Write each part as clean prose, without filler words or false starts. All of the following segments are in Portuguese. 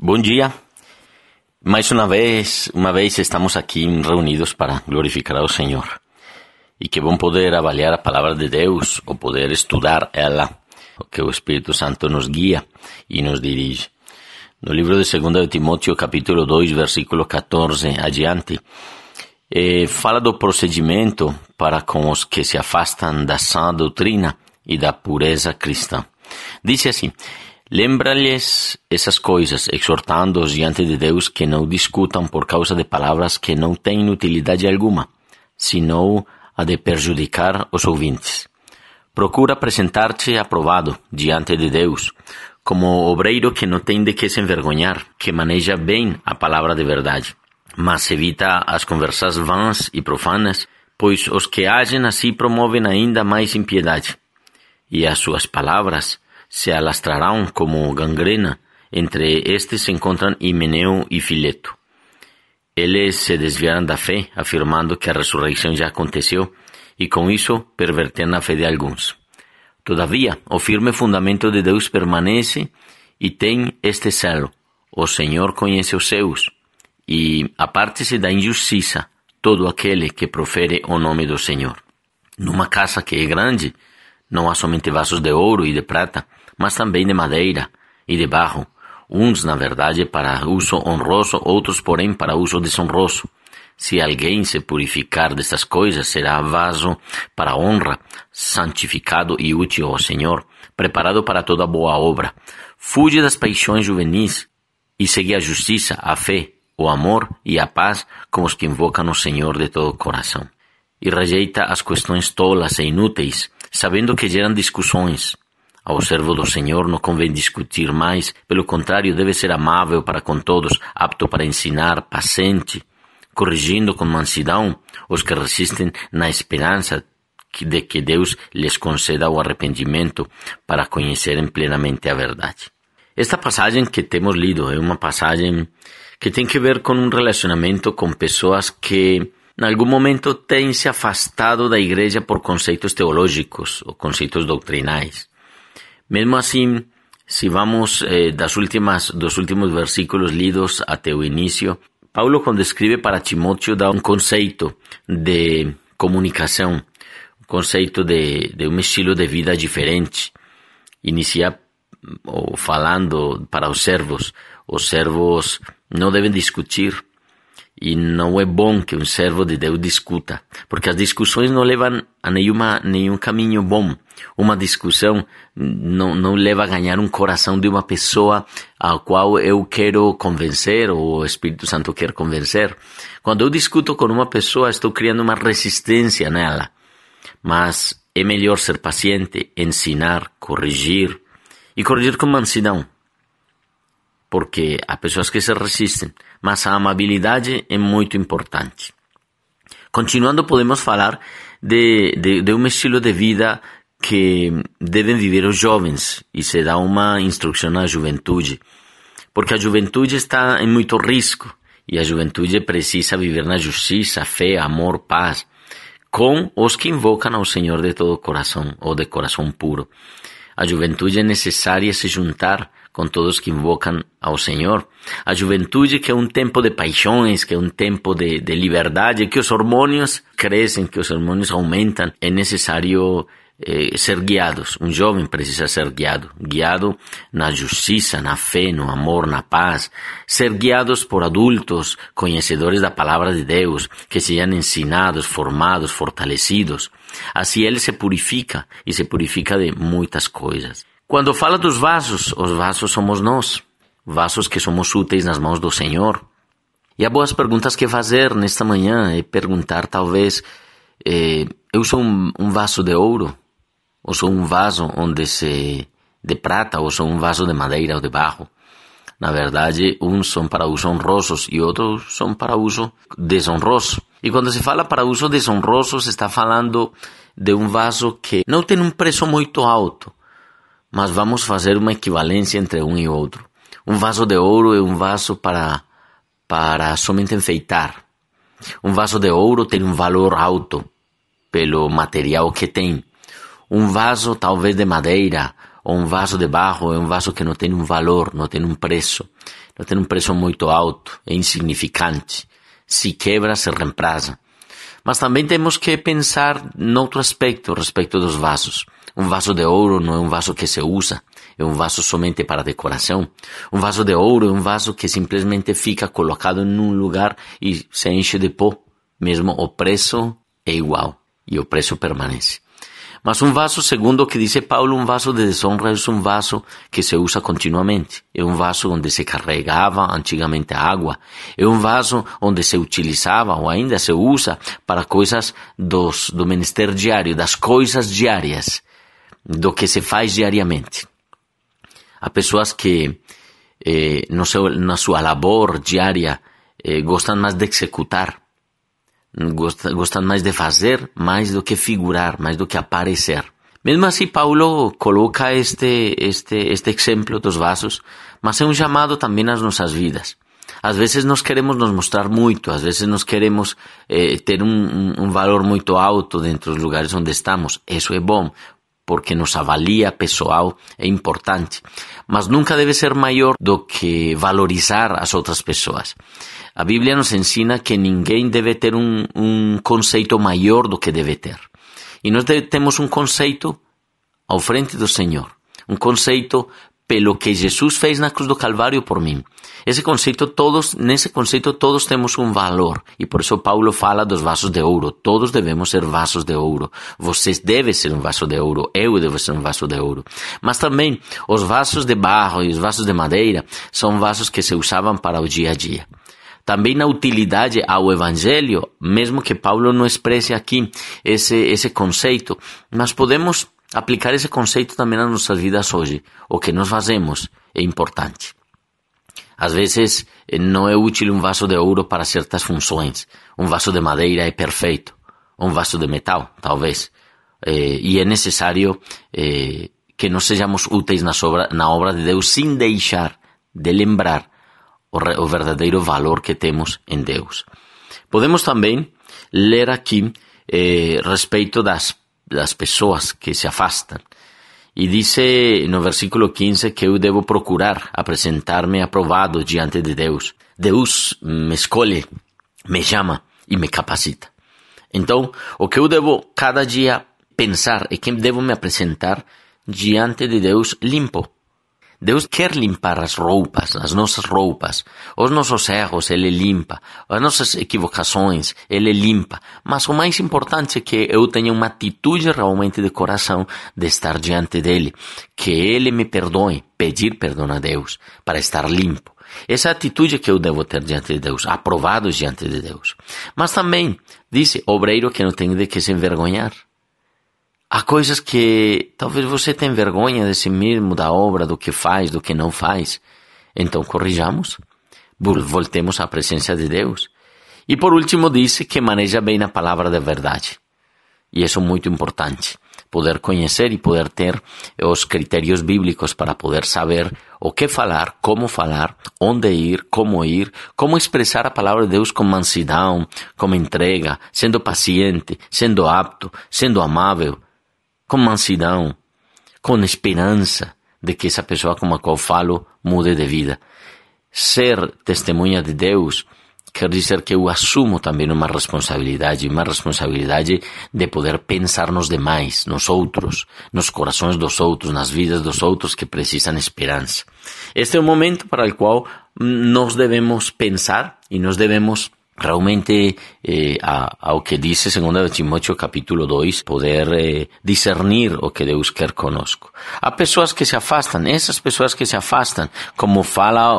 Bom dia. Mais uma vez estamos aqui reunidos para glorificar ao Senhor. E que bom poder avaliar a palavra de Deus, ou poder estudar ela, que o Espírito Santo nos guia e nos dirige. No livro de 2 Timóteo, capítulo 2, versículo 14 adiante, fala do procedimento para com os que se afastam da sã doutrina e da pureza cristã. Diz assim: lembra-lhes essas coisas, exortando-os diante de Deus que não discutam por causa de palavras que não têm utilidade alguma, senão a de prejudicar os ouvintes. Procura apresentar-te aprovado diante de Deus, como obreiro que não tem de que se envergonhar, que maneja bem a palavra de verdade. Mas evita as conversas vãs e profanas, pois os que agem assim promovem ainda mais impiedade. E as suas palavras se alastrarão como gangrena. Entre estes se encontram Himeneu e Fileto. Eles se desviaram da fé, afirmando que a ressurreição já aconteceu, e com isso perverteram a fé de alguns. Todavia, o firme fundamento de Deus permanece e tem este selo: o Senhor conhece os seus, e aparte-se da injustiça todo aquele que profere o nome do Senhor. Numa casa que é grande, não há somente vasos de ouro e de prata, mas também de madeira e de barro, uns, na verdade, para uso honroso, outros, porém, para uso desonroso. Se alguém se purificar destas coisas, será vaso para honra, santificado e útil ao Senhor, preparado para toda boa obra. Fuge das paixões juvenis e segue a justiça, a fé, o amor e a paz com os que invocam o Senhor de todo o coração. E rejeita as questões tolas e inúteis, sabendo que geram discussões. Ao servo do Senhor não convém discutir mais, pelo contrário, deve ser amável para com todos, apto para ensinar, paciente, corrigindo com mansidão os que resistem, na esperança de que Deus lhes conceda o arrependimento para conhecerem plenamente a verdade. Esta passagem que temos lido é uma passagem que tem que ver com um relacionamento com pessoas que em algum momento têm se afastado da igreja por conceitos teológicos ou conceitos doutrinais. Mesmo assim, se vamos dos últimos versículos lidos até o início, Paulo, quando escreve para Timóteo, dá um conceito de comunicação, um conceito de um estilo de vida diferente. Inicia falando para os servos não devem discutir. E não é bom que um servo de Deus discuta, porque as discussões não levam a nenhum caminho bom. Uma discussão não leva a ganhar um coração de uma pessoa a qual eu quero convencer, ou o Espírito Santo quer convencer. Quando eu discuto com uma pessoa, estou criando uma resistência nela. Mas é melhor ser paciente, ensinar, corrigir, e corrigir com mansidão. Porque há pessoas que se resistem, mas a amabilidade é muito importante. Continuando, podemos falar de um estilo de vida que devem viver os jovens, e se dá uma instrução à juventude, porque a juventude está em muito risco, e a juventude precisa viver na justiça, fé, amor, paz, com os que invocam ao Senhor de todo o coração, ou de coração puro. A juventude é necessária se juntar com todos que invocam ao Senhor. A juventude, que é um tempo de paixões, que é um tempo de liberdade, que os hormônios crescem, que os hormônios aumentam, é necessário ser guiados. Um jovem precisa ser guiado na justiça, na fé, no amor, na paz, ser guiados por adultos, conhecedores da palavra de Deus, que sejam ensinados, formados, fortalecidos. Assim ele se purifica, e se purifica de muitas coisas. Quando fala dos vasos, os vasos somos nós, vasos que somos úteis nas mãos do Senhor. E há boas perguntas que fazer nesta manhã, é perguntar talvez, eu sou um vaso de ouro? Ou sou um vaso de prata? Ou sou um vaso de madeira ou de barro? Na verdade, uns são para uso honrosos e outros são para uso desonroso. E quando se fala para uso desonroso, se está falando de um vaso que não tem um preço muito alto, mas vamos fazer uma equivalência entre um e outro. Um vaso de ouro é um vaso para somente enfeitar. Um vaso de ouro tem um valor alto pelo material que tem. Um vaso talvez de madeira ou um vaso de barro é um vaso que não tem um valor, não tem um preço muito alto, é insignificante. Se quebra, se reemplaça. Mas também temos que pensar em outro aspecto, respeito dos vasos. Um vaso de ouro não é um vaso que se usa, é um vaso somente para decoração. Um vaso de ouro é um vaso que simplesmente fica colocado em um lugar e se enche de pó. Mesmo o preço é igual e o preço permanece. Mas um vaso, segundo o que diz Paulo, um vaso de desonra é um vaso que se usa continuamente. É um vaso onde se carregava antigamente água. É um vaso onde se utilizava ou ainda se usa para coisas do menester diário, das coisas diárias, do que se faz diariamente. Há pessoas que na sua labor diária gostam mais de executar. Gostam mais de fazer, mais do que figurar, mais do que aparecer. Mesmo assim, Paulo coloca este exemplo dos vasos, mas é um chamado também às nossas vidas. Às vezes nós queremos nos mostrar muito, às vezes nós queremos ter um valor muito alto dentro dos lugares onde estamos. Isso é bom, porque nos avalia pessoal, é importante. Mas nunca deve ser maior do que valorizar as outras pessoas. A Bíblia nos ensina que ninguém deve ter um conceito maior do que deve ter. E nós temos um conceito ao frente do Senhor. Um conceito pelo que Jesus fez na cruz do Calvário por mim. Nesse conceito todos temos um valor. E por isso Paulo fala dos vasos de ouro. Todos devemos ser vasos de ouro. Você deve ser um vaso de ouro. Eu devo ser um vaso de ouro. Mas também os vasos de barro e os vasos de madeira são vasos que se usavam para o dia a dia. Também na utilidade ao Evangelho, mesmo que Paulo não expresse aqui esse conceito, mas podemos aplicar esse conceito também nas nossas vidas hoje. O que nós fazemos é importante. Às vezes não é útil um vaso de ouro para certas funções. Um vaso de madeira é perfeito. Um vaso de metal, talvez. E é necessário que nós sejamos úteis na obra de Deus sem deixar de lembrar o verdadeiro valor que temos em Deus. Podemos também ler aqui respeito das pessoas que se afastam. E diz no versículo 15 que eu devo procurar apresentar-me aprovado diante de Deus. Deus me escolhe, me chama e me capacita. Então, o que eu devo cada dia pensar é que devo me apresentar diante de Deus limpo. Deus quer limpar as nossas roupas, os nossos erros, Ele limpa, as nossas equivocações, Ele limpa. Mas o mais importante é que eu tenha uma atitude realmente de coração de estar diante dEle, que Ele me perdoe, pedir perdão a Deus, para estar limpo. Essa atitude que eu devo ter diante de Deus, aprovado diante de Deus. Mas também, diz, obreiro que não tem de que se envergonhar. Há coisas que talvez você tenha vergonha de si mesmo, da obra, do que faz, do que não faz. Então corrijamos, voltemos à presença de Deus. E por último diz que maneja bem a palavra da verdade. E isso é muito importante. Poder conhecer e poder ter os critérios bíblicos para poder saber o que falar, onde ir, como expressar a palavra de Deus com mansidão, com entrega, sendo paciente, sendo apto, sendo amável, com mansidão, com esperança de que essa pessoa com a qual falo mude de vida. Ser testemunha de Deus quer dizer que eu assumo também uma responsabilidade de poder pensar nos demais, nos outros, nos corações dos outros, nas vidas dos outros que precisam esperança. Este é o momento para o qual nós devemos pensar e nós devemos realmente, ao que diz 2 Timóteo capítulo 2, poder discernir o que Deus quer conosco. Há pessoas que se afastam, essas pessoas que se afastam, como fala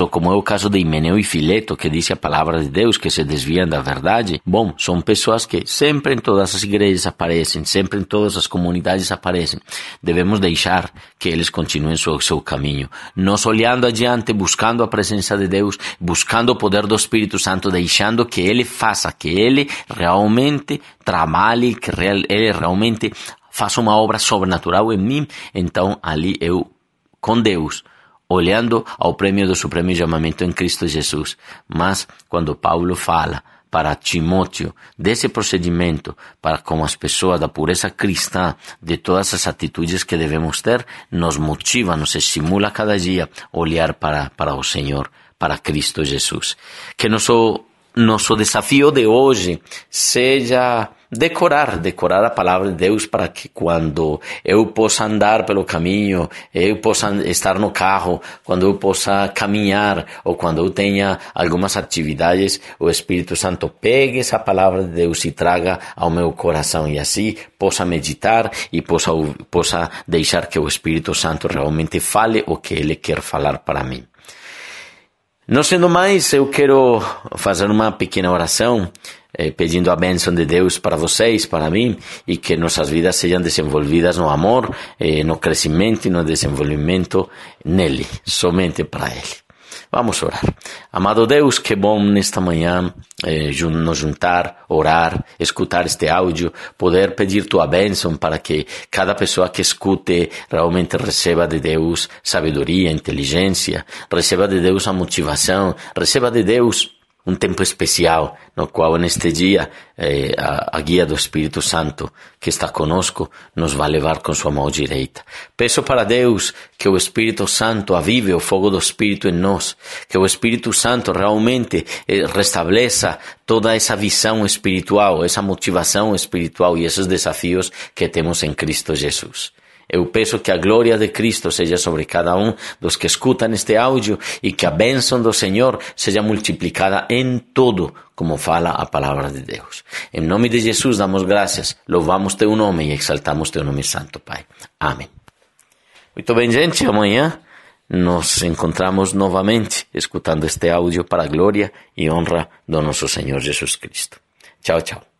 como é o caso de Himeneu e Fileto, que diz a palavra de Deus, que se desviam da verdade. Bom, são pessoas que sempre em todas as igrejas aparecem, sempre em todas as comunidades aparecem. Devemos deixar que eles continuem seu caminho. Nós olhando adiante, buscando a presença de Deus, buscando o poder do Espírito Santo, deixando que Ele faça, que Ele realmente trabalhe, que Ele realmente faça uma obra sobrenatural em mim. Então, ali eu, com Deus, olhando ao prêmio do supremo chamamento em Cristo Jesus. Mas, quando Paulo fala para Timóteo, desse procedimento, para como as pessoas da pureza cristã, de todas as atitudes que devemos ter, nos motiva, nos estimula cada dia a olhar para o Senhor, para Cristo Jesus. Que nosso desafio de hoje seja decorar a palavra de Deus para que quando eu possa andar pelo caminho, eu possa estar no carro, quando eu possa caminhar ou quando eu tenha algumas atividades, o Espírito Santo pegue essa palavra de Deus e traga ao meu coração e assim possa meditar e possa deixar que o Espírito Santo realmente fale o que Ele quer falar para mim. Não sendo mais, eu quero fazer uma pequena oração, pedindo a bênção de Deus para vocês, para mim, e que nossas vidas sejam desenvolvidas no amor, no crescimento e no desenvolvimento nele, somente para Ele. Vamos orar. Amado Deus, que bom nesta manhã nos juntar, orar, escutar este áudio, poder pedir Tua bênção para que cada pessoa que escute realmente receba de Deus sabedoria, inteligência, receba de Deus a motivação, receba de Deus um tempo especial no qual neste dia a guia do Espírito Santo que está conosco nos vai levar com sua mão direita. Peço para Deus que o Espírito Santo avive o fogo do Espírito em nós, que o Espírito Santo realmente restabeleça toda essa visão espiritual, essa motivação espiritual e esses desafios que temos em Cristo Jesus. Eu peço que a glória de Cristo seja sobre cada um dos que escutam este áudio e que a bênção do Senhor seja multiplicada em todo, como fala a palavra de Deus. Em nome de Jesus damos graças, louvamos Teu nome e exaltamos Teu nome santo, Pai. Amém. Muito bem, gente, amanhã nos encontramos novamente escutando este áudio para a glória e honra do nosso Senhor Jesus Cristo. Tchau, tchau.